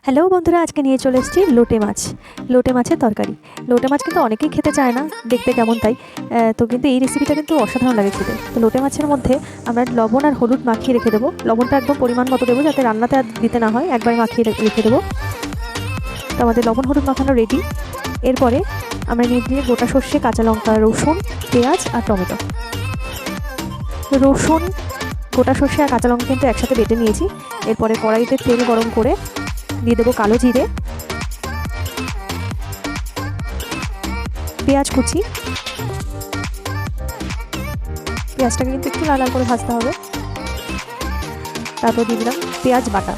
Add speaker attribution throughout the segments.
Speaker 1: Hello বন্ধুরা, আজকে নিয়ে চলে এসেছি লোটে মাছ। লোটে মাছের তরকারি। লোটে মাছ কিন্তু অনেকেই খেতে চায় না, দেখতে কেমন তাই। তো কিন্তু এই রেসিপিটা কিন্তু অসাধারণ লাগে খেতে। তো লোটে মাছের মধ্যে আমরা লবণ আর হলুদ মাখিয়ে রেখে দেবো। লবণটা একদম পরিমাণ মতো দেবো, যাতে রান্নাতে আর দিতে না হয়, একবার মাখিয়ে রেখে দেবো। তো আমাদের লবণ হলুদ মাখানো রেডি। এরপরে আমরা নিয়ে দিয়ে গোটা সর্ষে, কাঁচা লঙ্কা, রসুন, পেঁয়াজ আর টমেটো। রসুন, গোটা সর্ষে আর কাঁচা লঙ্কা কিন্তু একসাথে বেটে নিয়েছি। এরপরে কড়াইতে তেল গরম করে দিয়ে দেবো কালো জিরে, পেঁয়াজ কুচি। পেঁয়াজটাকে কিন্তু একটু লাল লাল করে ভাজতে হবে। তারপর দিয়ে দিলাম পেঁয়াজ বাটা।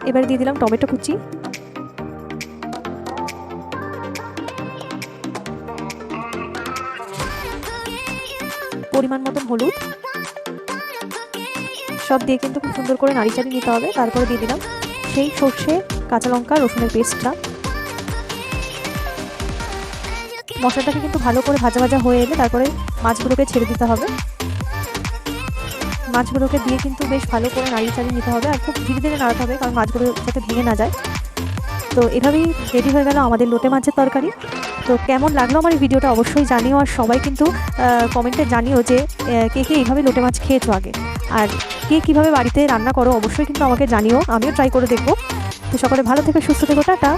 Speaker 1: এবারে দিয়ে দিলাম টমেটো কুচি, পরিমাণ মতন হলুদ। সব দিয়ে কিন্তু খুব সুন্দর করে নাড়িচাড়ি নিতে হবে। তারপরে দিয়ে দিলাম সেই সর্ষে, কাঁচা লঙ্কা, রসুনের পেস্টটা। মশলাটাকে কিন্তু ভালো করে ভাজা ভাজা হয়ে এলে তারপরে মাছগুলোকে ছেড়ে দিতে হবে। মাছগুলোকে দিয়ে কিন্তু বেশ ভালো করে নাড়িয়ে নিতে হবে, আর খুব ধীরে ধীরে নাড়াতে হবে, কারণ মাছগুলো যাতে ভেঙে না যায়। তো এভাবেই রেডি হয়ে গেল আমাদের লোটে মাছের তরকারি। তো কেমন লাগলো আমার এই ভিডিওটা অবশ্যই জানিও, আর সবাই কিন্তু কমেন্টে জানিও যে কে কে এইভাবে লোটে মাছ খেয়েছো আগে, আর কে কীভাবে বাড়িতে রান্না করো অবশ্যই কিন্তু আমাকে জানিও, আমিও ট্রাই করে দেখবো। তো সকলে ভালো থেকো, সুস্থ থেকো, টাটা।